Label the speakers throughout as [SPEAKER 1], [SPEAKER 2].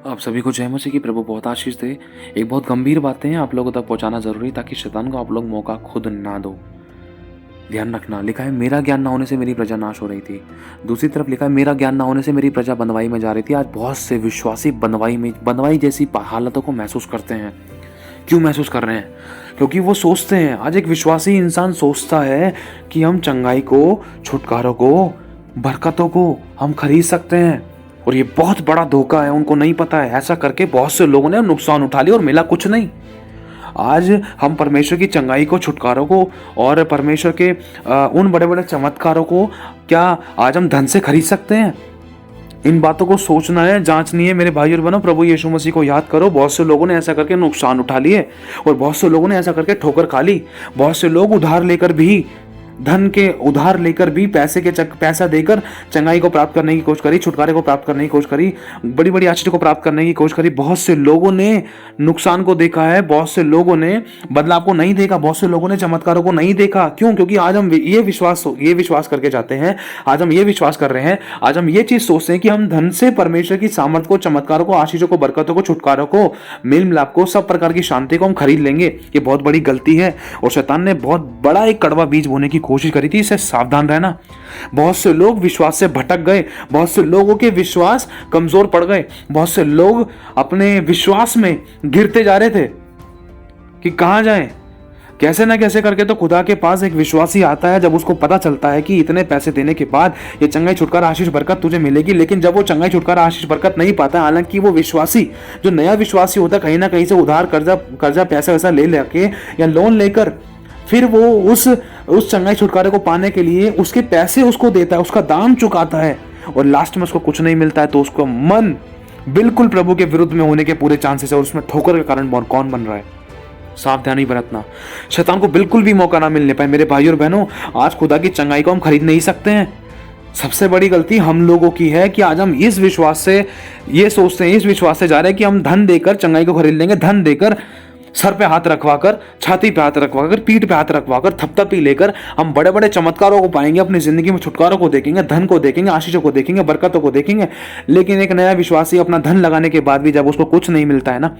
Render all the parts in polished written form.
[SPEAKER 1] आप सभी को जय मसीह की। प्रभु बहुत आशीष दे। एक बहुत गंभीर बातें हैं आप लोगों तक पहुंचाना जरूरी, ताकि शैतान को आप लोग मौका खुद ना दो। ध्यान रखना, लिखा है मेरा ज्ञान ना होने से मेरी प्रजा नाश हो रही थी। दूसरी तरफ लिखा है मेरा ज्ञान ना होने से मेरी प्रजा बंधुआई में जा रही थी। आज बहुत से विश्वासी बंधुआई जैसी हालतों को महसूस करते हैं। क्यों महसूस कर रहे हैं? क्योंकि वो सोचते हैं, आज एक विश्वासी इंसान सोचता है कि हम चंगाई को, छुटकारों को, बरकतों को हम खरीद सकते हैं, और ये बहुत बड़ा धोखा है। उनको नहीं पता है। ऐसा करके बहुत से लोगों ने नुकसान उठा लिया और मिला कुछ नहीं। आज हम परमेश्वर की चंगाई को, छुटकारों को और परमेश्वर के उन बड़े बड़े चमत्कारों को क्या आज हम धन से खरीद सकते हैं? इन बातों को सोचना है, जांचनी है। मेरे भाई और बहनों, प्रभु यीशु मसीह को याद करो। बहुत से लोगों ने ऐसा करके नुकसान उठा लिए और बहुत से लोगों ने ऐसा करके ठोकर खा ली। बहुत से लोग उधार लेकर भी, धन के उधार लेकर भी, पैसा देकर चंगाई को प्राप्त करने की कोशिश करी, छुटकारे को प्राप्त करने की कोशिश करी, बड़ी बड़ी आशीष को प्राप्त करने की कोशिश करी। बहुत से लोगों ने नुकसान को देखा है, बहुत से लोगों ने बदलाव को नहीं देखा, बहुत से लोगों ने चमत्कारों को नहीं देखा। क्यों? क्योंकि आज हम ये विश्वास करके जाते हैं, आज हम ये विश्वास कर रहे हैं, आज हम ये चीज सोचते हैं कि हम धन से परमेश्वर की सामर्थ्य को, चमत्कारों को, आशीषों को, बरकतों को, छुटकारों को, मेल मिलाप को, सब प्रकार की शांति को हम खरीद लेंगे। ये बहुत बड़ी गलती है और शैतान ने बहुत बड़ा एक कड़वा बीज बोने की कोशिश करी थी। इससे सावधान रहना। बहुत से लोग विश्वास से भटक गए, बहुत से लोगों के विश्वास कमजोर पड़ गए, बहुत से लोग अपने विश्वास में गिरते जा रहे थे कि कहां जाएं। कैसे ना कैसे करके तो खुदा के पास एक विश्वासी आता है, जब उसको पता चलता है कि इतने पैसे देने के बाद ये चंगाई, छुटकारा, आशीष, बरकत तुझे मिलेगी। लेकिन जब वो चंगाई, छुटकारा, आशीष, बरकत नहीं पाता, हालांकि वो विश्वासी, जो नया विश्वासी होता, कहीं ना कहीं से उधार कर्जा पैसा वैसा ले लेके या लोन लेकर फिर वो उस चंगाई, छुटकारे को पाने के लिए उसके पैसे उसको देता है, उसका दाम चुकाता है, और लास्ट में उसको कुछ नहीं मिलता है, तो उसको मन बिल्कुल प्रभु के विरुद्ध में होने के पूरे चांसेस है, और उसमें ठोकर के कारण कौन बन रहा है? सावधानी बरतना, शैतान को बिल्कुल भी मौका ना मिलने पाए। मेरे भाई और बहनों, आज खुदा की चंगाई को हम खरीद नहीं सकते हैं। सबसे बड़ी गलती हम लोगों की है कि आज हम इस विश्वास से ये सोचते हैं, इस विश्वास से जा रहे हैं कि हम धन देकर चंगाई को खरीद लेंगे। धन देकर, सर पे हाथ रखवाकर, छाती पे हाथ रखवाकर, पीठ पे हाथ रखवाकर, थपथपी लेकर हम बड़े बड़े चमत्कारों को पाएंगे, अपनी जिंदगी में छुटकारों को देखेंगे, धन को देखेंगे, आशीषों को देखेंगे, बरकतों को देखेंगे। लेकिन एक नया विश्वासी अपना धन लगाने के बाद भी जब उसको कुछ नहीं मिलता है ना,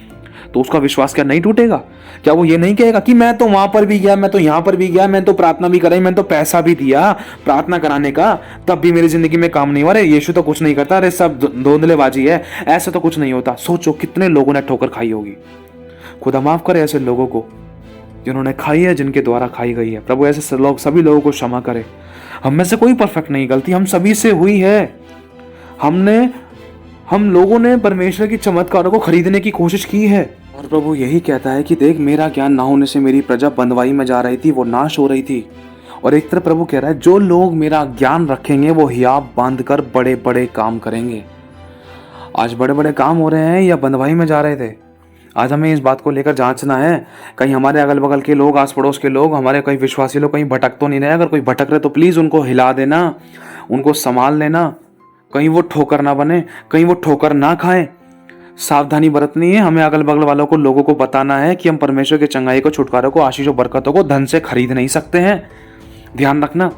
[SPEAKER 1] तो उसका विश्वास क्या नहीं टूटेगा? क्या वो ये नहीं कहेगा कि मैं तो वहां पर भी गया, मैं तो यहां पर भी गया, मैं तो प्रार्थना भी कराई, मैं तो पैसा भी दिया प्रार्थना कराने का, तब भी मेरी जिंदगी में काम नहीं हुआ? अरे यीशु तो कुछ नहीं करता, अरे सब धोंधलेबाजी है, ऐसा तो कुछ नहीं होता। सोचो कितने लोगों ने ठोकर खाई होगी। खुदा माफ करे ऐसे लोगों को जिन्होंने खाई है, जिनके द्वारा खाई गई है। प्रभु ऐसे सभी लोगों को क्षमा करे। हम में से कोई परफेक्ट नहीं, गलती हम सभी से हुई है। हम लोगों ने परमेश्वर की चमत्कारों को खरीदने की कोशिश की है, और प्रभु यही कहता है कि देख, मेरा ज्ञान ना होने से मेरी प्रजा बंधुआई में जा रही थी, वो नाश हो रही थी। और एक तरफ प्रभु कह रहा है, जो लोग मेरा ज्ञान रखेंगे वो हियाव बांधकर बड़े बड़े काम करेंगे। आज बड़े बड़े काम हो रहे हैं या बंधुआई में जा रहे थे? आज हमें इस बात को लेकर जांचना है। कहीं हमारे अगल बगल के लोग, आस पड़ोस के लोग, हमारे कई विश्वासी लोग कहीं भटक तो नहीं रहे। अगर कोई भटक रहे तो प्लीज उनको हिला देना, उनको संभाल लेना, कहीं वो ठोकर ना बने, कहीं वो ठोकर ना खाएं। सावधानी बरतनी है। हमें अगल बगल वालों को, लोगों को बताना है कि हम परमेश्वर के चंगाई को, छुटकारों को, आशीषों, बरकतों को धन से खरीद नहीं सकते हैं। ध्यान रखना।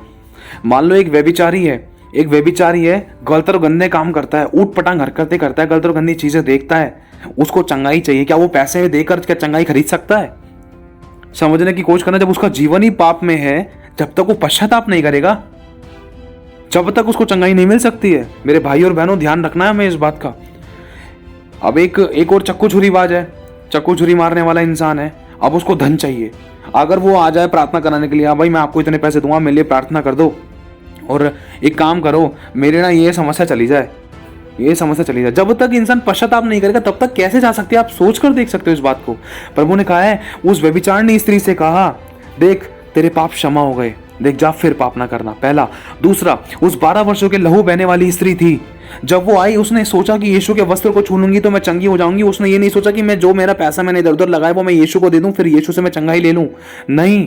[SPEAKER 1] मान लो एक व्यभिचारी है, गलत और गंदे काम करता है, ऊट पटांग हरकतें करता है, गलत और गंदी चीजें देखता है, उसको चंगाई चाहिए। क्या वो पैसे देकर क्या चंगाई खरीद सकता है? समझने की कोशिश करना। जब उसका जीवन ही पाप में है, जब तक वो पश्चाताप नहीं करेगा, जब तक उसको चंगाई नहीं मिल सकती है। मेरे भाई और बहनों, ध्यान रखना है हमें इस बात का। अब एक और चक्कू छुरीबाज है, चक्कू छुरी मारने वाला इंसान है। अब उसको धन चाहिए। अगर वो आ जाए प्रार्थना कराने के लिए, हाँ भाई मैं आपको इतने पैसे दूंगा, मेरे लिए प्रार्थना कर दो, और एक काम करो, मेरे ना ये समस्या चली जाए, ये समस्या चली जाए। जब तक इंसान पश्चाताप नहीं करेगा, तब तक कैसे जा सकते हैं? आप सोच कर देख सकते हो इस बात को। प्रभु ने कहा है, उस व्यभिचारिणी स्त्री से कहा, देख तेरे पाप क्षमा हो गए, देख जा फिर पाप ना करना। पहला। दूसरा, उस 12 वर्षों के लहू बहने वाली स्त्री थी, जब वो आई उसने सोचा कि यीशु के वस्त्र को छू लूंगी तो मैं चंगी हो जाऊंगी। उसने ये नहीं सोचा कि मैं जो मेरा पैसा मैंने इधर उधर लगाया वो मैं यीशु को दे दूं, फिर यीशु से मैं चंगाई ले लूं। नहीं,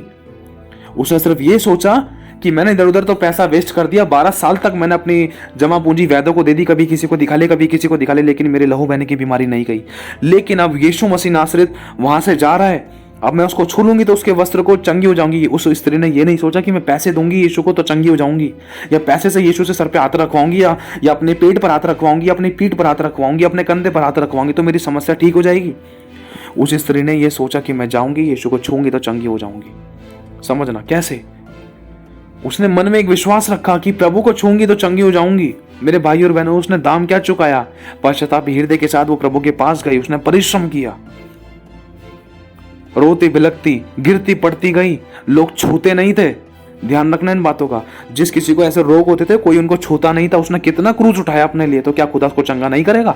[SPEAKER 1] उसने सिर्फ ये सोचा कि मैंने इधर उधर तो पैसा वेस्ट कर दिया, 12 साल तक मैंने अपनी जमा पूंजी वैद्यों को दे दी, कभी किसी को दिखा ले, कभी किसी को दिखा ले, लेकिन मेरे लहू बहने की बीमारी नहीं गई। लेकिन अब यीशु मसीह नासरत वहां से जा रहा है, अब मैं उसको छू लूंगी तो उसके वस्त्र को चंगी हो जाऊंगी। उस स्त्री ने ये नहीं सोचा कि मैं पैसे दूंगी यीशु को तो चंगी हो जाऊंगी, या पैसे से यीशु से सर पे हाथ रखवाऊंगी, या अपने पेट पर हाथ रखवाऊंगी, अपनी पीठ पर हाथ रखवाऊंगी, अपने कंधे पर हाथ रखवाऊंगी तो मेरी समस्या ठीक हो जाएगी। उस स्त्री ने यह सोचा कि मैं जाऊंगी यीशु को छूंगी तो चंगी हो जाऊंगी। समझना कैसे? उसने मन में एक विश्वास रखा कि प्रभु को छूंगी तो चंगी हो जाऊंगी। मेरे भाई और बहनों, उसने दाम क्या चुकाया? पश्चाताप हृदय के साथ वो प्रभु के पास गई, उसने परिश्रम किया, रोती बिलकती गिरती पड़ती गई, लोग छूते नहीं थे। ध्यान रखना इन बातों का। जिस किसी को ऐसे रोग होते थे कोई उनको छूता नहीं था, उसने कितना क्रूज उठाया अपने लिए, तो क्या खुदा उसको चंगा नहीं करेगा?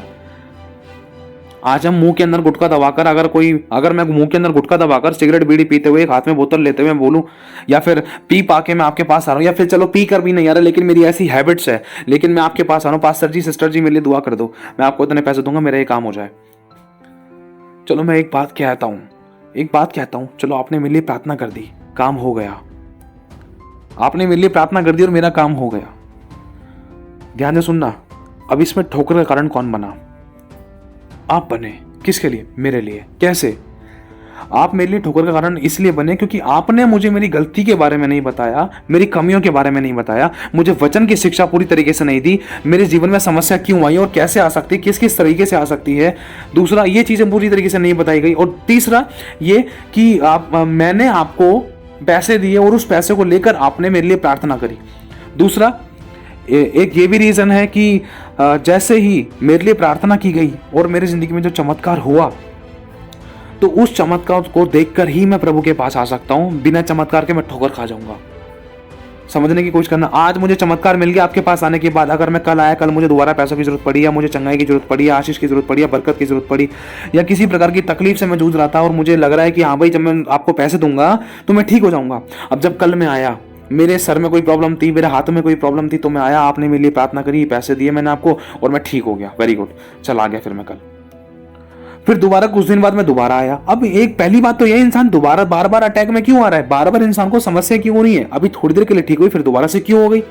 [SPEAKER 1] आज हम मुंह के अंदर गुटखा दबाकर अगर मैं मुंह के अंदर गुटखा दबाकर सिगरेट बीड़ी पीते हुए एक हाथ में बोतल लेते हुए बोलूं, या फिर पी पाके मैं आपके पास आ रहा हूं, या फिर चलो पी कर भी नहीं आ रहा लेकिन मेरी ऐसी हैबिट्स है, लेकिन मैं आपके पास आ रहा हूं, पास्टर जी सिस्टर जी मेरे लिए दुआ कर दो, मैं आपको इतने पैसे दूंगा, मेरा ये काम हो जाए। चलो मैं एक बात कहता हूं, चलो आपने मेरे लिए प्रार्थना कर दी, काम हो गया। आपने मेरे लिए प्रार्थना कर दी और मेरा काम हो गया। ध्यान से सुनना, अब इसमें ठोकर का कारण कौन बना? आप बने। किसके लिए? मेरे लिए। कैसे? आप मेरे लिए ठोकर का कारण इसलिए बने क्योंकि आपने मुझे मेरी गलती के बारे में नहीं बताया, मेरी कमियों के बारे में नहीं बताया, मुझे वचन की शिक्षा पूरी तरीके से नहीं दी, मेरे जीवन में समस्या क्यों आई और कैसे आ सकती है, किस किस तरीके से आ सकती है। दूसरा, ये चीजें पूरी तरीके से नहीं बताई गई। और तीसरा ये कि मैंने आपको पैसे दिए और उस पैसे को लेकर आपने मेरे लिए प्रार्थना करी। दूसरा, एक ये भी रीजन है कि जैसे ही मेरे लिए प्रार्थना की गई और मेरी जिंदगी में जो चमत्कार हुआ, तो उस चमत्कार को देखकर ही मैं प्रभु के पास आ सकता हूं। बिना चमत्कार के मैं ठोकर खा जाऊंगा। समझने की कोशिश करना। आज मुझे चमत्कार मिल गया आपके पास आने के बाद, अगर मैं कल मुझे दोबारा पैसों की जरूरत पड़ी, या मुझे चंगाई की जरूरत पड़ी, या आशीष की जरूरत पड़ी, या बरकत की जरूरत पड़ी, या किसी प्रकार की तकलीफ से मैं जूझ रहा था और मुझे लग रहा है कि हाँ भाई जब मैं आपको पैसे दूंगा तो मैं ठीक हो जाऊंगा। अब जब कल मैं आया, मेरे सर में कोई प्रॉब्लम थी, मेरे हाथ में कोई प्रॉब्लम थी, तो मैं आया, आपने मेरे लिए प्रार्थना करी, पैसे दिए मैंने आपको और मैं ठीक हो गया। वेरी गुड, चल आ गया। फिर मैं कल फिर दोबारा कुछ दिन बाद मैं दोबारा आया। अब एक पहली बात तो ये, इंसान दोबारा बार बार अटैक में क्यों आ रहा है? बार बार इंसान को समस्या क्यों हो रही है? अभी थोड़ी देर के लिए ठीक हुई फिर दोबारा से क्यों हो गई?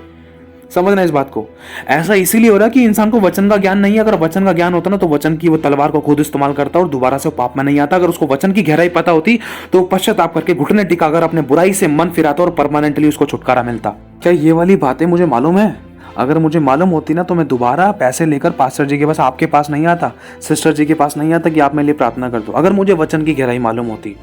[SPEAKER 1] समझना इस बात को। ऐसा इसीलिए हो रहा है कि इंसान को वचन का ज्ञान नहीं है। अगर वचन का ज्ञान होता ना तो वचन की वो तलवार को खुद इस्तेमाल करता और दोबारा से पाप में नहीं आता। अगर उसको वचन की गहराई पता होती तो पश्चाताप करके घुटने टिकाकर अपने बुराई से मन फिराता और परमानेंटली उसको छुटकारा मिलता। क्या ये वाली बातें मुझे मालूम है? अगर मुझे मालूम होती ना तो मैं दोबारा पैसे लेकर पास्टर जी के पास, आपके पास नहीं आता, सिस्टर जी के पास नहीं आता कि आप मेरे लिए प्रार्थना कर दो। अगर मुझे वचन की गहराई मालूम होती।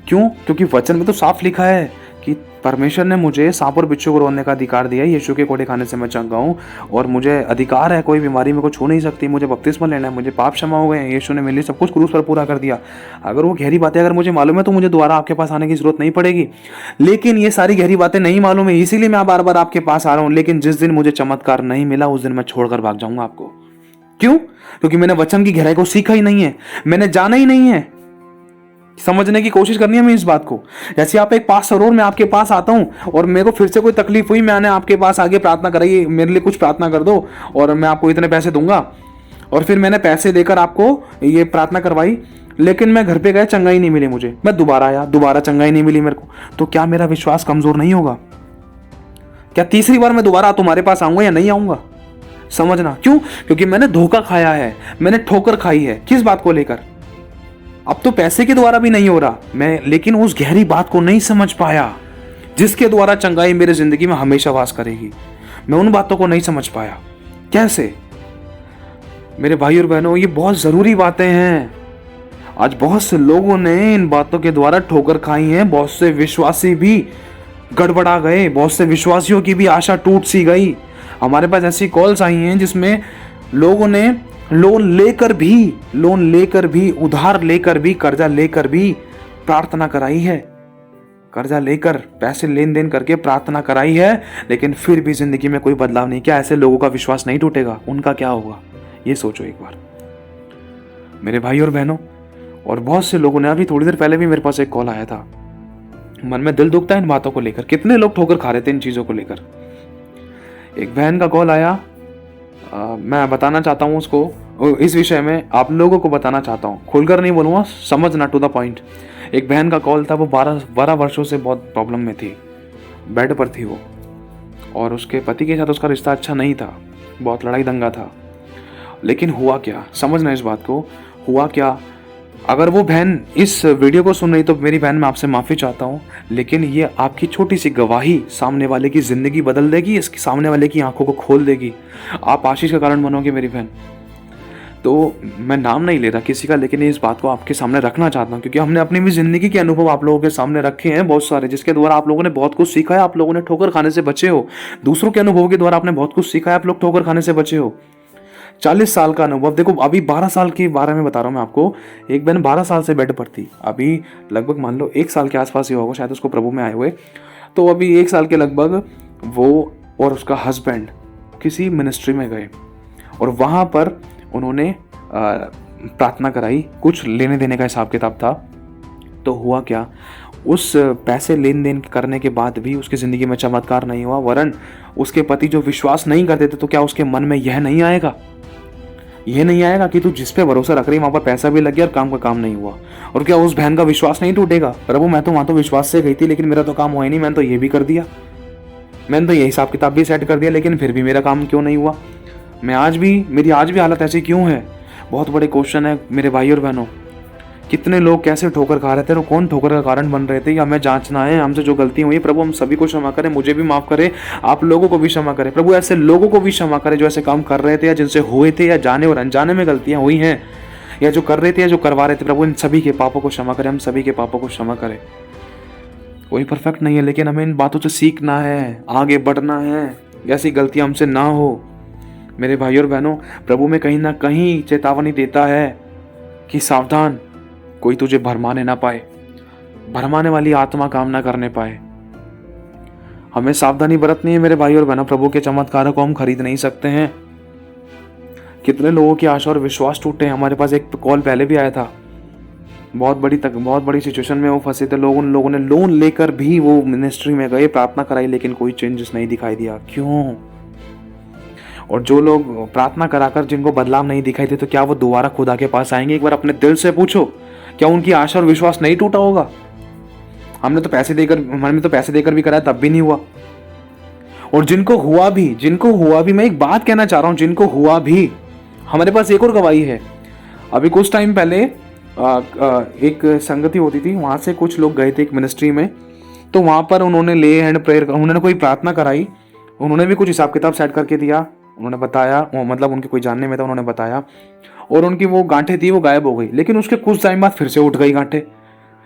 [SPEAKER 1] क्यों? क्योंकि वचन में तो साफ लिखा है कि परमेश्वर ने मुझे सांप और बिच्छू को रोकने का अधिकार दिया है। यीशु के कोड़े खाने से मैं चंगा हूँ और मुझे अधिकार है, कोई बीमारी मेरे को छू नहीं सकती। मुझे बपतिस्मा लेना है, मुझे पाप क्षमा हो गए हैं, यीशु ने मेरे लिए सब कुछ क्रूस पर पूरा कर दिया। अगर वो गहरी बातें अगर मुझे मालूम है तो मुझे दोबारा आपके पास आने की जरूरत नहीं पड़ेगी। लेकिन ये सारी गहरी बातें नहीं मालूम है, इसीलिए मैं बार बार आपके पास आ रहा हूँ। लेकिन जिस दिन मुझे चमत्कार नहीं मिला उस दिन मैं छोड़कर भाग जाऊंगा आपको। क्यों? क्योंकि मैंने वचन की गहराई को सीखा ही नहीं है, मैंने जाना ही नहीं है। समझने की कोशिश करनी है हमें इस बात को। जैसे आप एक पास्टर और मैं आपके पास आता हूं और मेरे को फिर से कोई तकलीफ हुई, मैंने आपके पास आगे प्रार्थना कराई, मेरे लिए कुछ प्रार्थना कर दो और मैं आपको इतने पैसे दूंगा, और फिर मैंने पैसे देकर आपको ये प्रार्थना करवाई, लेकिन मैं घर पे गया, चंगाई नहीं मिली मुझे, मैं दोबारा आया, दोबारा चंगाई नहीं मिली मेरे को, तो क्या मेरा विश्वास कमजोर नहीं होगा? क्या तीसरी बार मैं दोबारा तुम्हारे पास आऊंगा या नहीं आऊंगा? समझना। क्यों? क्योंकि मैंने धोखा खाया है, मैंने ठोकर खाई है। किस बात को लेकर? अब तो पैसे के द्वारा भी नहीं हो रहा मैं, लेकिन उस गहरी बात को नहीं समझ पाया जिसके द्वारा चंगाई मेरे जिंदगी में हमेशा वास करेगी। मैं उन बातों को नहीं समझ पाया। कैसे? मेरे भाई और बहनों, ये बहुत जरूरी बातें हैं। आज बहुत से लोगों ने इन बातों के द्वारा ठोकर खाई है। बहुत से विश्वासी भी गड़बड़ा गए, बहुत से विश्वासियों की भी आशा टूट सी गई। हमारे पास ऐसी कॉल्स आई हैं जिसमें लोगों ने लोन लेकर भी, उधार लेकर भी, कर्जा लेकर भी प्रार्थना कराई है, कर्जा लेकर पैसे लेन देन करके प्रार्थना कराई है, लेकिन फिर भी जिंदगी में कोई बदलाव नहीं। क्या ऐसे लोगों का विश्वास नहीं टूटेगा? उनका क्या होगा? ये सोचो एक बार मेरे भाई और बहनों। और बहुत से लोगों ने, अभी थोड़ी देर पहले भी मेरे पास एक कॉल आया था, मन में दिल दुखता है इन बातों को लेकर। कितने लोग ठोकर खा रहे थे इन चीजों को लेकर। एक बहन का कॉल आया, मैं बताना चाहता हूँ उसको, इस विषय में आप लोगों को बताना चाहता हूँ, खुलकर नहीं बोलूँगा, समझना, टू द पॉइंट। एक बहन का कॉल था, वो 12 वर्षों से बहुत प्रॉब्लम में थी, बेड पर थी वो, और उसके पति के साथ उसका रिश्ता अच्छा नहीं था, बहुत लड़ाई दंगा था। लेकिन हुआ क्या? समझना इस बात को। हुआ क्या? अगर वो बहन इस वीडियो को सुन रही तो मेरी बहन मैं आपसे माफ़ी चाहता हूँ, लेकिन ये आपकी छोटी सी गवाही सामने वाले की ज़िंदगी बदल देगी, इसकी सामने वाले की आंखों को खोल देगी। आप आशीष का कारण बनोगे मेरी बहन। तो मैं नाम नहीं ले रहा किसी का, लेकिन इस बात को आपके सामने रखना चाहता हूँ, क्योंकि हमने अपनी भी ज़िंदगी के अनुभव आप लोगों के सामने रखे हैं बहुत सारे, जिसके द्वारा आप लोगों ने बहुत कुछ सीखा है। आप लोगों ने ठोकर खाने से बचे हो, दूसरों के अनुभव के द्वारा आपने बहुत कुछ सीखा है, आप लोग ठोकर खाने से बचे हो। 40 साल का अनुभव, देखो अभी 12 साल के बारे में बता रहा हूँ मैं आपको। एक बहन 12 साल से बेड पर थी, अभी लगभग मान लो 1 साल के आसपास ही होगा शायद उसको प्रभु में आए हुए। तो अभी 1 साल के लगभग वो और उसका हस्बैंड किसी मिनिस्ट्री में गए और वहाँ पर उन्होंने प्रार्थना कराई, कुछ लेने देने का हिसाब किताब था। तो हुआ क्या, उस पैसे लेन देन करने के बाद भी उसकी ज़िंदगी में चमत्कार नहीं हुआ, वरन उसके पति जो विश्वास नहीं करते थे, तो क्या उसके मन में यह नहीं आएगा, यह नहीं आएगा कि तू जिस पे भरोसा रख रही वहाँ पर पैसा भी लग गया और काम का काम नहीं हुआ। और क्या उस बहन का विश्वास नहीं टूटेगा, प्रभु मैं तो वहाँ तो विश्वास से गई थी लेकिन मेरा तो काम हुआ ही नहीं, मैंने तो ये भी कर दिया, मैंने तो ये हिसाब किताब भी सेट कर दिया, लेकिन फिर भी मेरा काम क्यों नहीं हुआ, मेरी आज भी हालत ऐसी क्यों है। बहुत बड़े क्वेश्चन है मेरे भाई और बहनों। कितने लोग कैसे ठोकर खा रहे थे और कौन ठोकर का कारण बन रहे थे, ये हमें जांचना है। हमसे जो गलती हुई प्रभु हम सभी को क्षमा करें, मुझे भी माफ करे, आप लोगों को भी क्षमा करें प्रभु, ऐसे लोगों को भी क्षमा करें जो ऐसे काम कर रहे थे या जिनसे हुए थे या जाने और अनजाने में गलतियां हुई हैं, या जो कर रहे थे या जो करवा रहे थे। प्रभु इन सभी के पापों को क्षमा करें, हम सभी के पापों को क्षमा करें। कोई परफेक्ट नहीं है, लेकिन हमें इन बातों से सीखना है, आगे बढ़ना है, ऐसी गलतियां हमसे ना हो। मेरे भाई और बहनों, प्रभु में कहीं ना कहीं चेतावनी देता है कि सावधान, कोई तुझे भरमाने ना पाए, भरमाने वाली आत्मा काम ना करने पाए। हमें सावधानी बरतनी है मेरे भाई और बहनों। प्रभु के चमत्कारों को हम खरीद नहीं सकते हैं। कितने लोगों की आशा और विश्वास टूटे हैं। हमारे पास एक कॉल पहले भी आया था, बहुत बड़ी सिचुएशन में वो फंसे थे लोग, उन लोगों ने लोन लेकर भी वो मिनिस्ट्री में गए, प्रार्थना कराई, लेकिन कोई चेंजेस नहीं दिखाई दिया। क्यों? और जो लोग प्रार्थना कराकर जिनको बदलाव नहीं दिखाई दे, तो क्या वो दोबारा खुदा के पास आएंगे? एक बार अपने दिल से पूछो, क्या उनकी आशा और विश्वास नहीं टूटा होगा? हमने तो पैसे देकर भी कराया, तब भी नहीं हुआ। और जिनको हुआ भी, मैं एक बात कहना चाह रहा हूं, जिनको हुआ भी, हमारे पास एक और गवाही है। अभी कुछ टाइम पहले एक संगति होती थी, वहां से कुछ लोग गए थे एक मिनिस्ट्री में, तो वहां पर उन्होंने ले हैंड प्रेयर, उन्होंने कोई प्रार्थना कराई, उन्होंने भी कुछ हिसाब किताब सेट करके दिया। उन्होंने बताया, मतलब उनके कोई जानने में था, उन्होंने बताया, और उनकी वो गांठें थी वो गायब हो गई, लेकिन उसके कुछ टाइम बाद फिर से उठ गई गांठें।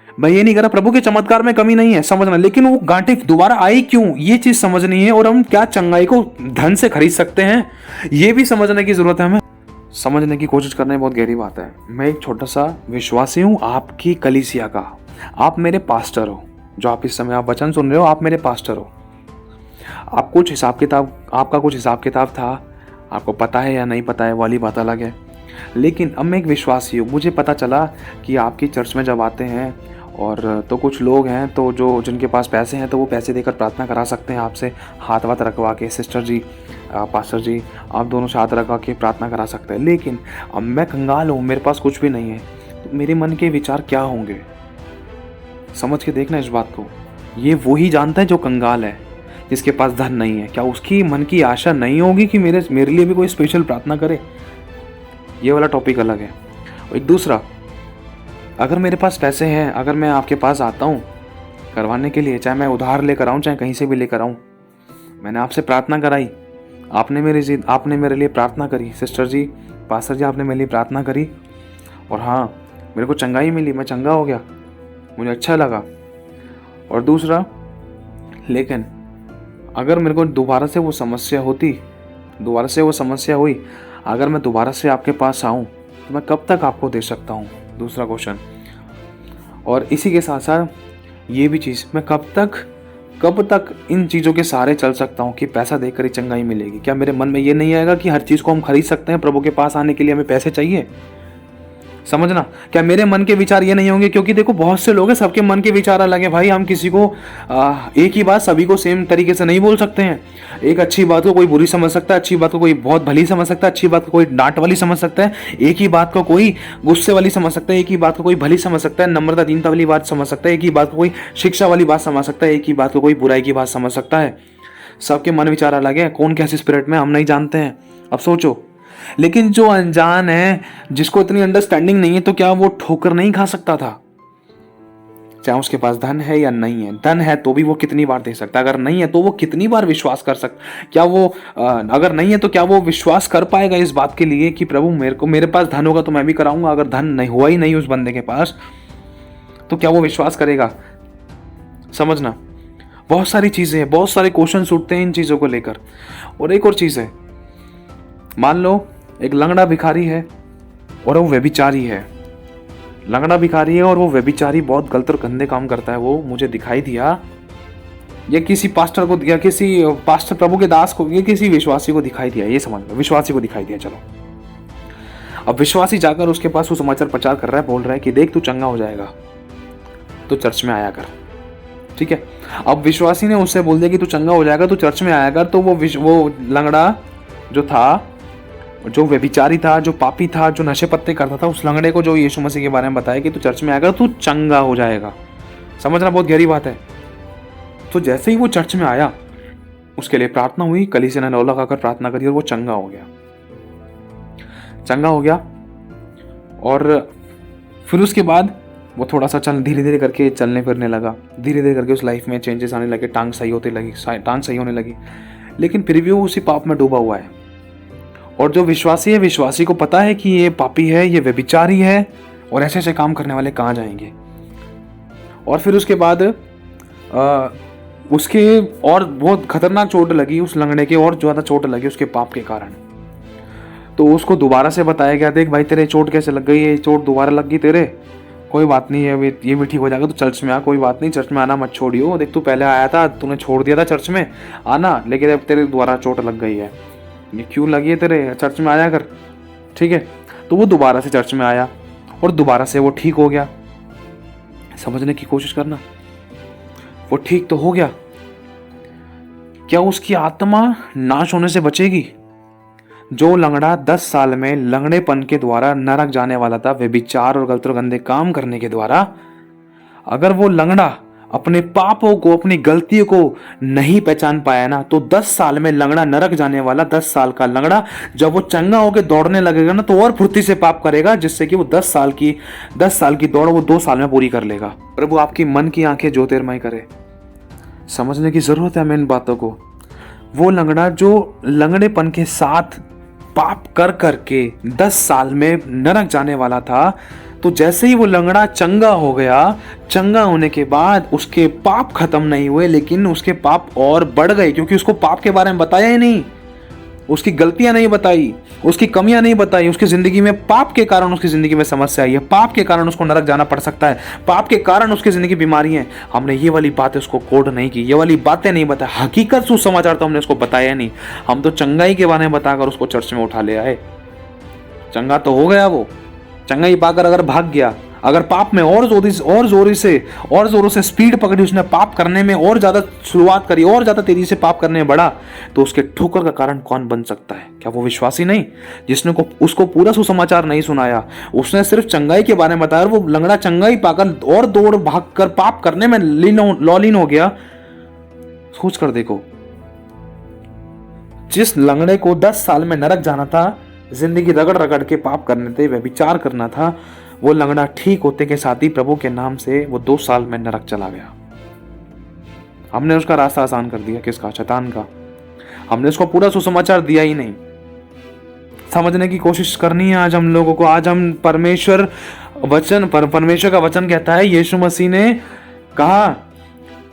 [SPEAKER 1] मैं ये नहीं कर रहा, प्रभु के चमत्कार में कमी नहीं है, समझना, लेकिन वो गांठें दोबारा आई क्यों, ये चीज समझनी है। और हम क्या चंगाई को धन से खरीद सकते हैं, ये भी समझने की जरूरत है। हमें समझने की कोशिश करना बहुत गहरी बात है। मैं एक छोटा सा विश्वासी हूँ आपकी कलीसिया का, आप मेरे पास्टर हो, जो आप इस समय आप वचन सुन रहे हो, आप मेरे पास्टर हो। आपका कुछ हिसाब किताब था, आपको पता है या नहीं पता है वाली बात अलग है, लेकिन अब मैं एक विश्वासी हूँ। मुझे पता चला कि आपकी चर्च में जब आते हैं और तो कुछ लोग हैं तो जो जिनके पास पैसे हैं तो वो पैसे देकर प्रार्थना करा सकते हैं आपसे, हाथ वाथ रखवा के। सिस्टर जी, पास्टर जी, आप दोनों से हाथ रखवा के प्रार्थना करा सकते हैं। लेकिन अब मैं कंगाल हूँ, मेरे पास कुछ भी नहीं है, तो मेरे मन के विचार क्या होंगे? समझ के देखना इस बात को। ये वही जानता है जो कंगाल है, जिसके पास धन नहीं है। क्या उसकी मन की आशा नहीं होगी कि मेरे लिए भी कोई स्पेशल प्रार्थना करे? ये वाला टॉपिक अलग है। और एक दूसरा, अगर मेरे पास पैसे हैं, अगर मैं आपके पास आता हूँ करवाने के लिए, चाहे मैं उधार लेकर आऊँ चाहे कहीं से भी लेकर आऊँ, मैंने आपसे प्रार्थना कराई, आपने मेरे लिए प्रार्थना करी, सिस्टर जी, पास्टर जी, आपने मेरे लिए प्रार्थना करी, और हाँ, मेरे को चंगाई मिली, मैं चंगा हो गया, मुझे अच्छा लगा। और दूसरा, लेकिन अगर मेरे को दोबारा से वो समस्या हुई, अगर मैं दोबारा से आपके पास आऊँ तो मैं कब तक आपको दे सकता हूँ? दूसरा क्वेश्चन। और इसी के साथ साथ ये भी चीज़, मैं कब तक इन चीज़ों के सहारे चल सकता हूँ कि पैसा देकर ही चंगाई मिलेगी? क्या मेरे मन में ये नहीं आएगा कि हर चीज़ को हम खरीद सकते हैं? प्रभु के पास आने के लिए हमें पैसे चाहिए, समझना। क्या मेरे मन के विचार ये नहीं होंगे? क्योंकि देखो बहुत से लोग हैं, सबके मन के विचार अलग है भाई। हम किसी को एक ही बात सभी को सेम तरीके से नहीं बोल सकते हैं। एक अच्छी बात को कोई बुरी समझ सकता है, अच्छी बात को कोई बहुत भली समझ सकता है, अच्छी बात को कोई डांट वाली समझ सकता है, एक ही बात को कोई गुस्से वाली समझ सकता है, एक ही बात को कोई भली समझ सकता है, नम्रता दीनता वाली बात समझ सकता है, एक ही बात को कोई शिक्षा वाली बात समझ सकता है, एक ही बात को कोई बुराई की बात समझ सकता है। सबके मन विचार अलग है। कौन कैसे स्पिरिट में हम नहीं जानते हैं। अब सोचो, लेकिन जो अनजान है, जिसको इतनी अंडरस्टैंडिंग नहीं है, तो क्या वो ठोकर नहीं खा सकता था? चाहे उसके पास धन है या नहीं है, धन है तो भी वो कितनी बार दे सकता है, अगर नहीं है तो वो कितनी बार विश्वास कर सकता, क्या वो अगर नहीं है तो क्या वो विश्वास कर पाएगा इस बात के लिए कि प्रभु मेरे पास धन होगा तो मैं भी कराऊंगा? अगर धन नहीं हुआ ही नहीं उस बंदे के पास, तो क्या वो विश्वास करेगा? समझना, बहुत सारी चीजें हैं, बहुत सारे क्वेश्चन उठते हैं इन चीजों को लेकर। और एक और चीज है, मान लो एक लंगड़ा भिखारी है और वो व्यभिचारी है। लंगड़ा भिखारी है और वो व्यभिचारी बहुत गलत और गंदे काम करता है। वो मुझे दिखाई दिया, ये किसी पास्टर को दिया, किसी पास्टर प्रभु के दास को, ये किसी विश्वासी को दिखाई दिया, ये समझ लो, विश्वासी को दिखाई दिया। चलो, अब विश्वासी जाकर उसके पास वो समाचार प्रचार कर रहा है, बोल रहा है कि देख तू चंगा हो जाएगा तो चर्च में आया कर। ठीक है, अब विश्वासी ने उससे बोल दिया कि तू चंगा हो जाएगा तो चर्च में आया कर। तो वो लंगड़ा जो था, जो व्यभिचारी था, जो पापी था, जो नशे पत्ते करता था, उस लंगड़े को जो यीशु मसीह के बारे में बताया कि तू चर्च में आएगा तू चंगा हो जाएगा। समझना, बहुत गहरी बात है। तो जैसे ही वो चर्च में आया, उसके लिए प्रार्थना हुई, कलीसिया ने लौ लगाकर प्रार्थना करी और वो चंगा हो गया। चंगा हो गया और फिर उसके बाद वो थोड़ा सा धीरे धीरे करके चलने फिरने लगा। धीरे धीरे करके उस लाइफ में चेंजेस आने लगे, टांग सही होने लगी। लेकिन फिर भी वो उसी पाप में डूबा हुआ है। और जो विश्वासी है, विश्वासी को पता है कि ये पापी है, ये व्यभिचारी है और ऐसे ऐसे काम करने वाले कहाँ जाएंगे। और फिर उसके बाद उसके और बहुत खतरनाक चोट लगी उस लंगड़े के, और ज़्यादा चोट लगी उसके पाप के कारण। तो उसको दोबारा से बताया गया, देख भाई तेरे चोट कैसे लग गई है, चोट दोबारा लग गई तेरे, कोई बात नहीं है, ये भी ठीक हो जाएगा, तो चर्च में आ, कोई बात नहीं, चर्च में आना मत छोड़ियो, देख तू पहले आया था, तूने छोड़ दिया था चर्च में आना, लेकिन अब तेरे दोबारा चोट लग गई है, ये क्यों लगी है तेरे, चर्च में आया कर। ठीक है, तो वो दोबारा से चर्च में आया और दोबारा से वो ठीक हो गया। समझने की कोशिश करना, वो ठीक तो हो गया, क्या उसकी आत्मा नाश होने से बचेगी? जो लंगड़ा 10 साल में लंगड़ेपन के द्वारा नरक जाने वाला था, व्यभिचार और गलत और गंदे काम करने के द्वारा, अगर वो लंगड़ा अपने पापों को, अपनी गलतियों को नहीं पहचान पाया ना, तो 10 साल में लंगड़ा नरक जाने वाला 10 साल का लंगड़ा जब वो चंगा होकर दौड़ने लगेगा ना, तो और फुर्ती से पाप करेगा, जिससे कि वो 10 साल की दौड़ वो 2 साल में पूरी कर लेगा। प्रभु आपकी मन की आंखें ज्योतिर्मय करे। समझने की जरूरत है हमें इन बातों को। वो लंगड़ा जो लंगड़ेपन के साथ पाप कर करके 10 साल में नरक जाने वाला था, तो जैसे ही वो लंगड़ा चंगा हो गया, चंगा होने के बाद उसके पाप खत्म नहीं हुए, लेकिन उसके पाप और बढ़ गए, क्योंकि उसको पाप के बारे में बताया ही नहीं, उसकी गलतियां नहीं बताई, उसकी कमियां नहीं बताई। उसकी जिंदगी में पाप के कारण उसकी जिंदगी में समस्या आई है, पाप के कारण उसको नरक जाना पड़ सकता है, पाप के कारण उसकी जिंदगी बीमारी है। हमने ये वाली बातें उसको कोड नहीं की, ये वाली बातें नहीं बताई, हकीकत सुसमाचार तो हमने उसको बताया नहीं। हम तो चंगाई के बारे में बताकर उसको चर्च में उठा ले आए। चंगा तो हो गया वो, चंगाई पाकर अगर भाग गया, अगर पाप में और जोरों से स्पीड पकड़ी, उसने पाप करने में और ज्यादा शुरुआत करी, और ज्यादा तेजी से पाप करने में बढ़ा, तो उसके ठोकर का कारण कौन बन सकता है? क्या वो विश्वासी नहीं, जिसने उसको पूरा सुसमाचार नहीं सुनाया, उसने सिर्फ चंगाई के बारे में बताया, वो लंगड़ा चंगाई पाकर और दौड़ भाग कर पाप करने में लॉलीन हो गया। सोच कर देखो, जिस लंगड़े को 10 साल में नरक जाना था, जिंदगी रगड़ रगड़ के पाप करने थे, व्यभिचार करना था, वो लंगड़ा ठीक होते के साथ ही प्रभु के नाम से वो 2 साल में नरक चला गया। हमने उसका रास्ता आसान कर दिया, किसका? शैतान का। हमने उसको पूरा सुसमाचार दिया ही नहीं। समझने की कोशिश करनी है आज हम लोगों को। आज हम परमेश्वर का वचन कहता है, यीशु मसीह ने कहा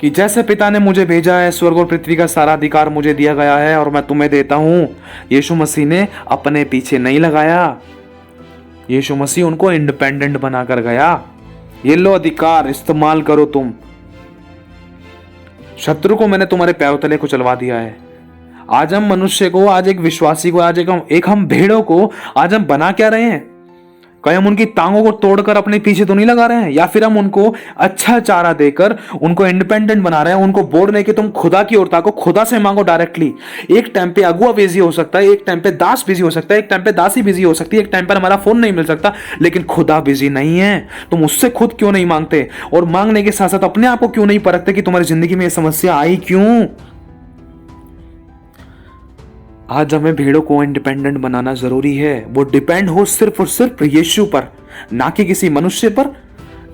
[SPEAKER 1] कि जैसे पिता ने मुझे भेजा है, स्वर्ग और पृथ्वी का सारा अधिकार मुझे दिया गया है और मैं तुम्हें देता हूं। यीशु मसीह ने अपने पीछे नहीं लगाया, यीशु मसीह उनको इंडिपेंडेंट बनाकर गया। ये लो अधिकार, इस्तेमाल करो तुम। शत्रु को मैंने तुम्हारे पैरों तले कुचलवा दिया है। आज हम मनुष्य को, आज एक विश्वासी को, आज एक हम भेड़ों को आज हम बना क्या रहे हैं? कहीं हम उनकी टांगों को तोड़कर अपने पीछे तो नहीं लगा रहे हैं, या फिर हम उनको अच्छा चारा देकर उनको इंडिपेंडेंट बना रहे हैं, उनको बोल रहे कि तुम खुदा की ओर ताको, खुदा से मांगो डायरेक्टली। एक टाइम पे अगुआ बिजी हो सकता है, एक टाइम पे दास बिजी हो सकता है, एक टाइम पे दासी बिजी हो सकती है, एक टाइम पर हमारा फोन नहीं मिल सकता, लेकिन खुदा बिजी नहीं है। तुम उससे खुद क्यों नहीं मांगते? और मांगने के साथ साथ अपने आप को क्यों नहीं परखते कि तुम्हारी जिंदगी में यह समस्या आई क्यों? आज हमें भेड़ों को इंडिपेंडेंट बनाना जरूरी है। वो डिपेंड हो सिर्फ और सिर्फ यीशु पर, ना कि किसी मनुष्य पर,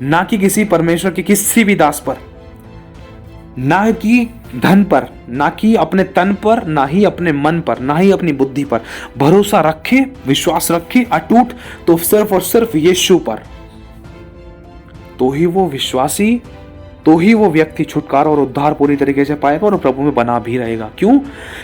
[SPEAKER 1] ना कि किसी परमेश्वर के किसी भी दास पर, ना कि धन पर, ना कि अपने तन पर, ना ही अपने मन पर, ना ही अपनी बुद्धि पर। भरोसा रखे, विश्वास रखे अटूट तो सिर्फ और सिर्फ यीशु पर। तो ही वो विश्वासी, तो ही वो व्यक्ति छुटकारा और उद्धार पूरी तरीके से पाएगा और प्रभु में बना भी रहेगा। क्यों?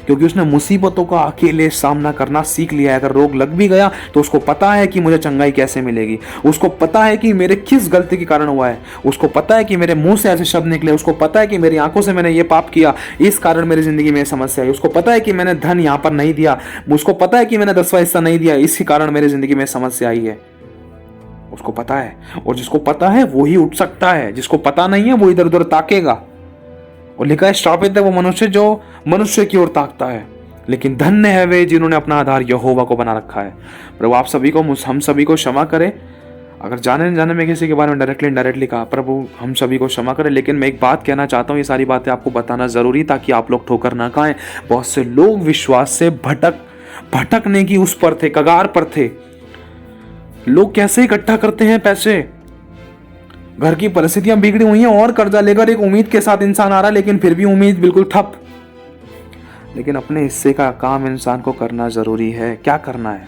[SPEAKER 1] क्योंकि उसने मुसीबतों का अकेले सामना करना सीख लिया है। अगर रोग लग भी गया तो उसको पता है कि मुझे चंगाई कैसे मिलेगी। उसको पता है कि मेरे किस गलती के कारण हुआ है। उसको पता है कि मेरे मुंह से ऐसे शब्द निकले। उसको पता है कि मेरी आंखों से मैंने ये पाप किया, इस कारण मेरी जिंदगी में समस्या आई। उसको पता है कि मैंने धन यहाँ पर नहीं दिया। उसको पता है कि मैंने 10वां हिस्सा नहीं दिया, इसी कारण मेरी जिंदगी में समस्या आई है। उसको पता है। और जिसको पता है वो ही उठ सकता है, जिसको पता नहीं है वो इधर उधर ताकेगा। और लिखा है श्रापित है वो मनुष्य जो मनुष्य की ओर ताकता है, लेकिन धन्य है वे जिन्होंने अपना आधार यहोवा को बना रखा है। प्रभु आप सभी को, हम सभी को क्षमा करे अगर जाने में किसी के बारे में डायरेक्टली इनडायरेक्टली कहा। प्रभु हम सभी को क्षमा करे। लेकिन मैं एक बात कहना चाहता हूँ, ये सारी बातें आपको बताना जरूरी ताकि आप लोग ठोकर ना खाएं। बहुत से लोग विश्वास से भटकने की उस पर थे, कगार पर थे। लोग कैसे इकट्ठा करते हैं पैसे, घर की परिस्थितियां बिगड़ी हुई हैं और कर्जा लेकर एक उम्मीद के साथ इंसान आ रहा है, लेकिन फिर भी उम्मीद बिल्कुल ठप। लेकिन अपने हिस्से का काम इंसान को करना जरूरी है। क्या करना है?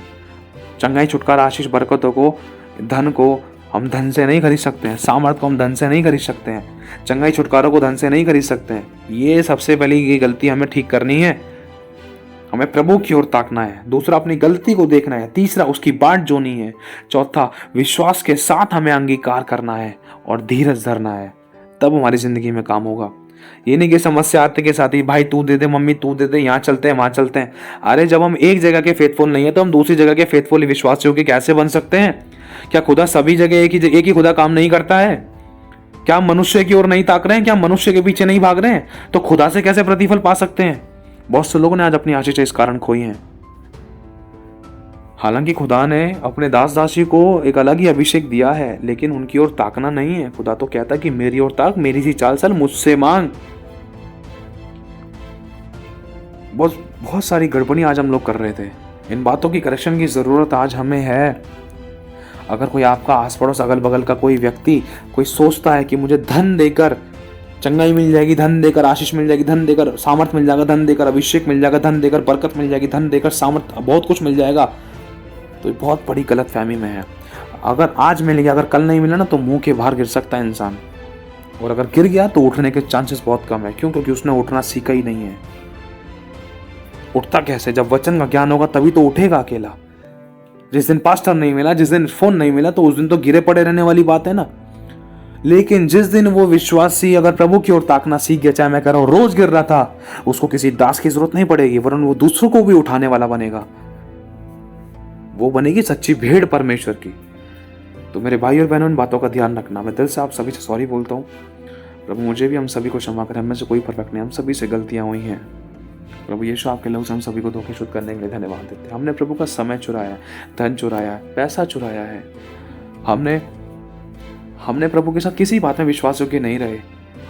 [SPEAKER 1] चंगाई, छुटकारा, आशीष, बरकतों को, धन को हम धन से नहीं खरीद सकते हैं। सामर्थ को हम धन से नहीं खरीद सकते हैं। चंगाई छुटकारों को धन से नहीं खरीद सकते हैं। ये सबसे पहली ये गलती हमें ठीक करनी है। हमें प्रभु की ओर ताकना है। दूसरा, अपनी गलती को देखना है। तीसरा, उसकी बाट जोनी है। चौथा, विश्वास के साथ हमें अंगीकार करना है और धीरज धरना है। तब हमारी जिंदगी में काम होगा। ये नहीं कि समस्या आते के साथ ही भाई तू दे दे, मम्मी तू दे दे, यहाँ चलते हैं वहां चलते हैं। अरे जब हम एक जगह के फेथफुल नहीं है तो हम दूसरी जगह के फेथफुल विश्वासियों के कैसे बन सकते हैं? क्या खुदा सभी जगह एक ही खुदा काम नहीं करता है? क्या हम मनुष्य की ओर नहीं ताक रहे हैं? क्या हम मनुष्य के पीछे नहीं भाग रहे हैं? तो खुदा से कैसे प्रतिफल पा सकते हैं? बहुत से लोगों ने आज अपनी आशीष इस कारण खोई हैं। हालांकि खुदा ने अपने दास दासी को एक अलग ही अभिषेक दिया है, लेकिन उनकी ओर ताकना नहीं है। खुदा तो कहता है कि मेरी ओर ताक, मेरी सी चाल चल, मुझसे मांग। बहुत सारी गड़बड़ी आज हम लोग कर रहे थे। इन बातों की करेक्शन की जरूरत आज हमें है। अगर कोई आपका आस पड़ोस अगल बगल का कोई व्यक्ति कोई सोचता है कि मुझे धन देकर चंगाई मिल जाएगी, धन देकर आशीष मिल जाएगी, धन देकर सामर्थ मिल जाएगा, धन देकर अभिषेक मिल जाएगा, धन देकर बरकत मिल जाएगी, धन देकर सामर्थ बहुत कुछ मिल जाएगा, तो ये बहुत बड़ी गलत फहमी में है। अगर आज मिल गया, अगर कल नहीं मिला ना तो मुंह के बाहर गिर सकता है इंसान। और अगर गिर गया तो उठने के चांसेस बहुत कम है। क्यों? क्योंकि उसने उठना सीखा ही नहीं है। उठता कैसे? जब वचन का ज्ञान होगा तभी तो उठेगा अकेला। जिस दिन पास्टर नहीं मिला, जिस दिन फोन नहीं मिला, तो उस दिन तो गिरे पड़े रहने वाली बात है ना। लेकिन जिस दिन वो विश्वासी अगर प्रभु की ओर ताकना सीख गया, चाहे मैं कह रहा हूं रोज गिर रहा था, उसको किसी दास की जरूरत नहीं पड़ेगी, वरन वो दूसरों को भी उठाने वाला बनेगा। वो बनेगी सच्ची भेड़ परमेश्वर की। तो मेरे भाई और बहनों, इन बातों का ध्यान रखना। मैं दिल से आप सभी से सॉरी बोलता हूँ। प्रभु मुझे भी, हम सभी को क्षमा करें। हम में से कोई परफेक्ट नहीं, हम सभी से गलतियां हुई हैं। प्रभु यीशु आपके लोग हम सभी को धोखे शुद्ध करने के लिए धन्यवाद देते हैं। हमने प्रभु का समय चुराया, धन चुराया, पैसा चुराया है। हमने प्रभु के साथ किसी बात में विश्वास योग्य नहीं रहे।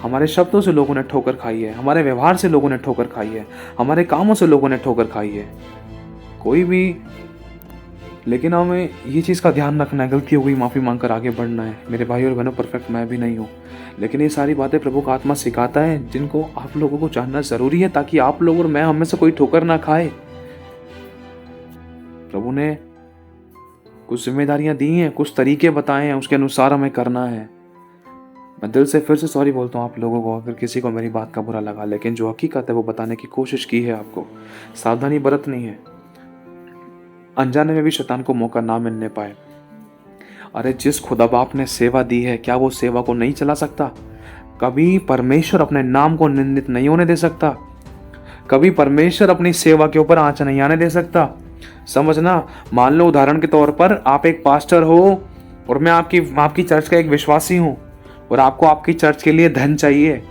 [SPEAKER 1] हमारे शब्दों से लोगों ने ठोकर खाई है, हमारे व्यवहार से लोगों ने ठोकर खाई है, हमारे कामों से लोगों ने ठोकर खाई है। कोई भी, लेकिन हमें ये चीज़ का ध्यान रखना है, गलती हो गई माफ़ी मांगकर आगे बढ़ना है। मेरे भाई और बहनों, परफेक्ट मैं भी नहीं हूँ, लेकिन ये सारी बातें प्रभु का आत्मा सिखाता है, जिनको आप लोगों को जानना ज़रूरी है, ताकि आप लोग और मैं, हम में से कोई ठोकर ना खाए। प्रभु ने कुछ जिम्मेदारियां दी हैं, कुछ तरीके बताए हैं, उसके अनुसार हमें करना है। मैं दिल से फिर से सॉरी बोलता हूँ आप लोगों को अगर किसी को मेरी बात का बुरा लगा, लेकिन जो हकीकत है वो बताने की कोशिश की है। आपको सावधानी बरतनी है, अनजाने में भी शैतान को मौका ना मिलने पाए। अरे जिस खुदा बाप ने सेवा दी है, क्या वो सेवा को नहीं चला सकता? कभी परमेश्वर अपने नाम को निंदित नहीं होने दे सकता। कभी परमेश्वर अपनी सेवा के ऊपर आंच नहीं आने दे सकता। समझना, मान लो उदाहरण के तौर पर आप एक पास्टर हो और मैं आपकी चर्च का एक विश्वासी हूं, और आपको आपकी चर्च के लिए धन चाहिए।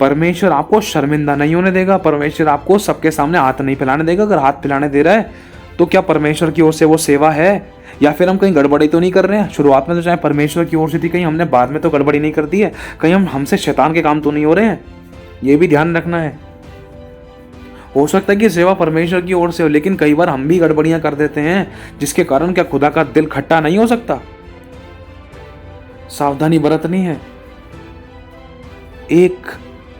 [SPEAKER 1] परमेश्वर आपको शर्मिंदा नहीं होने देगा। परमेश्वर आपको सबके सामने हाथ नहीं फैलाने देगा। अगर हाथ फैलाने दे रहा है तो क्या परमेश्वर की ओर से वो सेवा है, या फिर हम कहीं गड़बड़ी तो नहीं कर रहे हैं? शुरुआत में तो चाहे परमेश्वर की ओर से थी, कहीं हमने बाद में तो गड़बड़ी नहीं कर दी है? कहीं हमसे शैतान के काम तो नहीं हो रहे हैं? ये भी ध्यान रखना है। हो सकता है कि सेवा परमेश्वर की ओर से हो, लेकिन कई बार हम भी गड़बड़ियां कर देते हैं, जिसके कारण क्या खुदा का दिल खट्टा नहीं हो सकता? सावधानी बरतनी है।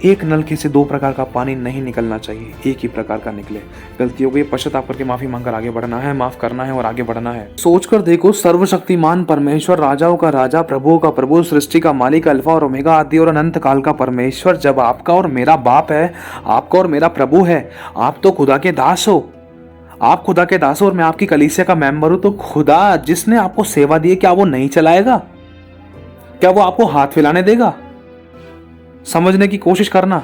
[SPEAKER 1] एक नलके से दो प्रकार का पानी नहीं निकलना चाहिए, एक ही प्रकार का निकले। गलती हो गई, पश्चाताप करके माफी मांगकर आगे बढ़ना है, माफ करना है और आगे बढ़ना है। सोचकर देखो, सर्वशक्तिमान परमेश्वर, राजाओं का राजा, प्रभुओं का प्रभु, सृष्टि का मालिक, अल्फा और ओमेगा, आदि और अनंत काल का परमेश्वर जब आपका और मेरा बाप है, आपका और मेरा प्रभु है, आप तो खुदा के दास हो। आप खुदा के दास हो और मैं आपकी कलीसिया का मेंबर हूं, तो खुदा जिसने आपको सेवा दी है, क्या वो नहीं चलाएगा? क्या वो आपको हाथ फैलाने देगा? समझने की कोशिश करना।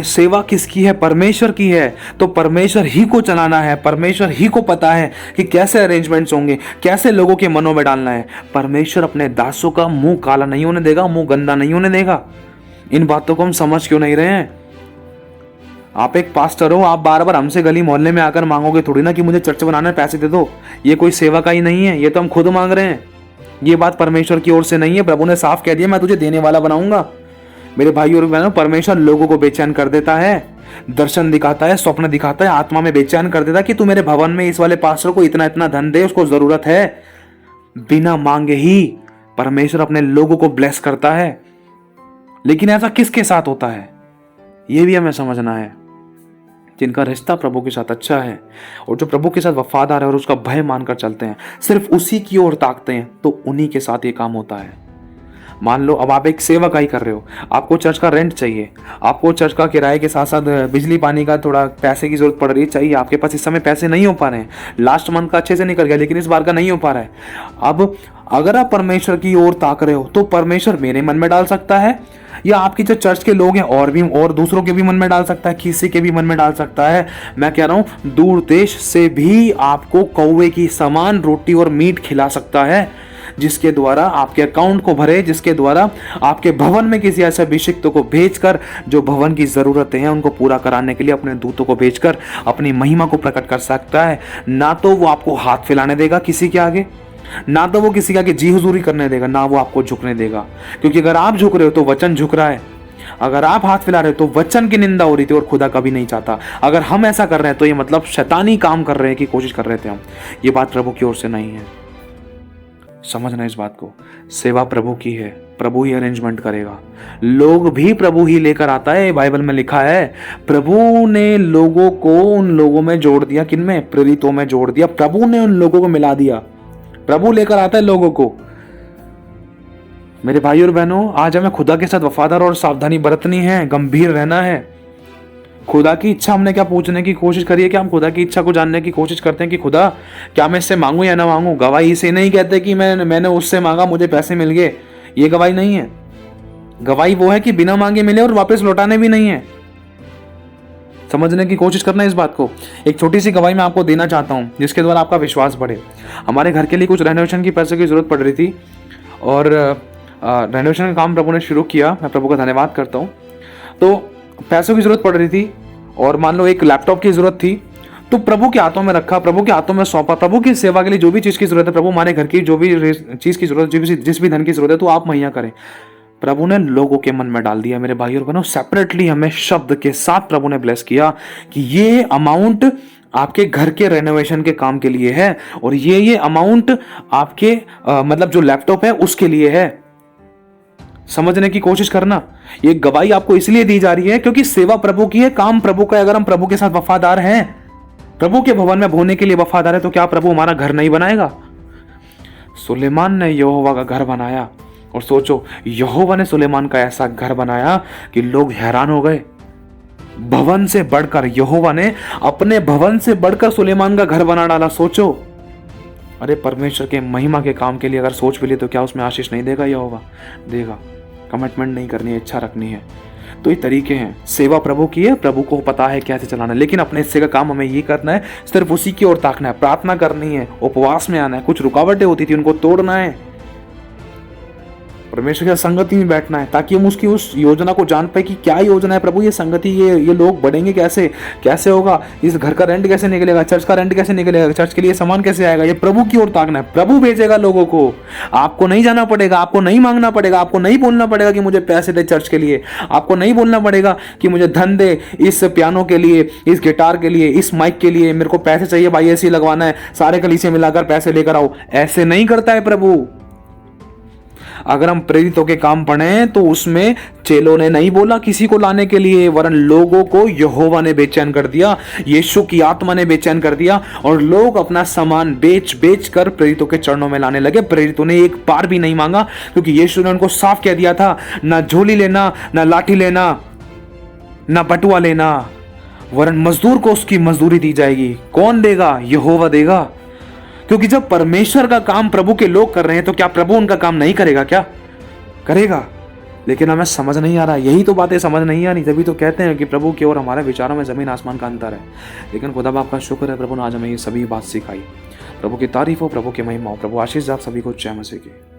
[SPEAKER 1] सेवा किसकी है? परमेश्वर की है। तो परमेश्वर ही को चलाना है, परमेश्वर ही को पता है कि कैसे अरेंजमेंट्स होंगे, कैसे लोगों के मनों में डालना है। परमेश्वर अपने दासों का मुंह काला नहीं होने देगा, मुंह गंदा नहीं होने देगा। इन बातों को हम समझ क्यों नहीं रहे हैं? आप एक पास्टर हो, आप बार बार हमसे गली मोहल्ले में आकर मांगोगे थोड़ी ना कि मुझे चर्च बनाने पैसे दे दो। ये कोई सेवा का ही नहीं है, ये तो हम खुद मांग रहे हैं। ये बात परमेश्वर की ओर से नहीं है। प्रभु ने साफ कह दिया, मैं तुझे देने वाला बनाऊंगा। मेरे भाई और बहनों, परमेश्वर लोगों को बेचैन कर देता है, दर्शन दिखाता है, स्वप्न दिखाता है, आत्मा में बेचैन कर देता है कि तू मेरे भवन में इस वाले पास्टर को इतना इतना धन दे, उसको जरूरत है। बिना मांगे ही परमेश्वर अपने लोगों को ब्लेस करता है। लेकिन ऐसा किसके साथ होता है, यह भी हमें समझना है। जिनका रिश्ता प्रभु के साथ अच्छा है और जो प्रभु के साथ वफादार है और उसका भय मानकर चलते हैं, सिर्फ उसी की ओर ताकते हैं, तो उन्हीं के साथ ये काम होता है। मान लो अब आप एक सेवा का ही कर रहे हो, आपको चर्च का रेंट चाहिए, आपको चर्च का किराए के साथ साथ बिजली पानी का थोड़ा पैसे की जरूरत पड़ रही चाहिए, आपके पास इस समय पैसे नहीं हो पा रहे हैं, लास्ट मंथ का अच्छे से निकल गया लेकिन इस बार का नहीं हो पा रहा है। अब अगर आप परमेश्वर की ओर ताक रहे हो, तो परमेश्वर मेरे मन में डाल सकता है, या आपके जो चर्च के लोग हैं और दूसरों के भी मन में डाल सकता है, किसी के भी मन में डाल सकता है। मैं कह रहा हूं, दूर देश से भी आपको कौवे की समान रोटी और मीट खिला सकता है, जिसके द्वारा आपके अकाउंट को भरे, जिसके द्वारा आपके भवन में किसी ऐसे अभिषिक्त को भेजकर जो भवन की जरूरतें हैं उनको पूरा कराने के लिए अपने दूतों को भेजकर अपनी महिमा को प्रकट कर सकता है। ना तो वो आपको हाथ फैलाने देगा किसी के आगे, ना तो वो किसी के आगे जी हुजूरी करने देगा, ना वो आपको झुकने देगा। क्योंकि अगर आप झुक रहे हो तो वचन झुक रहा है, अगर आप हाथ फैला रहे हो तो वचन की निंदा हो रही थी और खुदा कभी नहीं चाहता। अगर हम ऐसा कर रहे हैं तो ये मतलब शैतानी काम कर रहे हैं की कोशिश कर रहे थे हम। ये बात प्रभु की ओर से नहीं है, समझना इस बात को। सेवा प्रभु की है, प्रभु ही अरेंजमेंट करेगा, लोग भी प्रभु ही लेकर आता है। बाइबल में लिखा है, प्रभु ने लोगों को उन लोगों में जोड़ दिया, किन में? प्रेरितों में जोड़ दिया। प्रभु ने उन लोगों को मिला दिया, प्रभु लेकर आता है लोगों को। मेरे भाई और बहनों, आज हमें खुदा के साथ वफादार और सावधानी बरतनी है, गंभीर रहना है। खुदा की इच्छा हमने क्या पूछने की कोशिश करी है? कि हम खुदा की इच्छा को जानने की कोशिश करते हैं कि खुदा क्या मैं इससे मांगू या ना मांगू। गवाही इसे नहीं कहते कि मैंने उससे मांगा, मुझे पैसे मिल गए, ये गवाही नहीं है। गवाही वो है कि बिना मांगे मिले और वापस लौटाने भी नहीं है। समझने की कोशिश करना इस बात को। एक छोटी सी गवाही मैं आपको देना चाहता हूं जिसके द्वारा आपका विश्वास बढ़े। हमारे घर के लिए कुछ रेनोवेशन की पैसे की जरूरत पड़ रही थी और रेनोवेशन का काम प्रभु ने शुरू किया, मैं प्रभु का धन्यवाद करता हूँ। तो पैसों की जरूरत पड़ रही थी और मान लो एक लैपटॉप की जरूरत थी, तो प्रभु के हाथों में रखा, प्रभु के हाथों में सौंपा। प्रभु की सेवा के लिए जो भी चीज की जरूरत है, प्रभु हमारे घर की जो भी चीज की जरूरत, जिस भी धन की जरूरत है, तो आप मुहैया करें। प्रभु ने लोगों के मन में डाल दिया। मेरे भाई और बहनों, सेपरेटली हमें शब्द के साथ प्रभु ने ब्लेस किया कि ये अमाउंट आपके घर के रेनोवेशन के काम के लिए है और ये अमाउंट आपके मतलब जो लैपटॉप है उसके लिए है। समझने की कोशिश करना। ये गवाही आपको इसलिए दी जा रही है क्योंकि सेवा प्रभु की है, काम प्रभु का है। अगर हम प्रभु के साथ वफादार हैं, प्रभु के भवन में होने के लिए वफादार है, तो क्या प्रभु हमारा घर नहीं बनाएगा? सुलेमान ने यहोवा का घर बनाया और सोचो, यहोवा ने सुलेमान का ऐसा घर बनाया कि लोग हैरान हो गए। भवन से बढ़कर यहोवा ने अपने भवन से बढ़कर सुलेमान का घर बना डाला। सोचो, अरे परमेश्वर के महिमा के काम के लिए अगर सोच भी ले तो क्या उसमें आशीष नहीं देगा? यहोवा देगा। कमिटमेंट नहीं करनी है, इच्छा रखनी है। तो ये तरीके हैं। सेवा प्रभु की है, प्रभु को पता है कैसे चलाना है, लेकिन अपने हिस्से का काम हमें ये करना है, सिर्फ उसी की ओर ताकना है, प्रार्थना करनी है, उपवास में आना है। कुछ रुकावटें होती थी उनको तोड़ना है। परमेश्वर की संगति में बैठना है, ताकि हम उसकी उस योजना को जान पाए कि क्या योजना है प्रभु, ये संगति, ये लोग बढ़ेंगे कैसे, कैसे होगा, इस घर का रेंट कैसे निकलेगा, चर्च का रेंट कैसे निकलेगा, चर्च के लिए सामान कैसे आएगा। ये प्रभु की ओर ताकना है। प्रभु भेजेगा लोगों को, आपको नहीं जाना पड़ेगा, आपको नहीं मांगना पड़ेगा, आपको नहीं बोलना पड़ेगा कि मुझे पैसे दे चर्च के लिए, आपको नहीं बोलना पड़ेगा कि मुझे धन दे इस पियानो के लिए, इस गिटार के लिए, इस माइक के लिए, मेरे को पैसे चाहिए भाई, ऐसे लगवाना है, सारे कलीसिया मिलाकर पैसे लेकर आओ। ऐसे नहीं करता है प्रभु। अगर हम प्रेरितों के काम पढ़ें तो उसमें चेलों ने नहीं बोला किसी को लाने के लिए, वरन लोगों को यहोवा ने बेचैन कर दिया, यीशु की आत्मा ने बेचैन कर दिया, और लोग अपना सामान बेच बेच कर प्रेरितों के चरणों में लाने लगे। प्रेरितों ने एक बार भी नहीं मांगा, क्योंकि यीशु ने उनको साफ कह दिया था, ना झोली लेना, ना लाठी लेना, ना बटुआ लेना, वरन मजदूर को उसकी मजदूरी दी जाएगी। कौन देगा? यहोवा देगा। क्योंकि जब परमेश्वर का काम प्रभु के लोग कर रहे हैं तो क्या प्रभु उनका काम नहीं करेगा? क्या करेगा? लेकिन हमें समझ नहीं आ रहा, यही तो बातें समझ नहीं आ रही। तभी तो कहते हैं कि प्रभु की और हमारे विचारों में जमीन आसमान का अंतर है। लेकिन खुदा बाप का शुक्र है, प्रभु ने आज हमें ये सभी बात सिखाई। प्रभु की तारीफ हो, प्रभु की महिमा हो। प्रभु आशीष आप सभी को। जय मसीह की।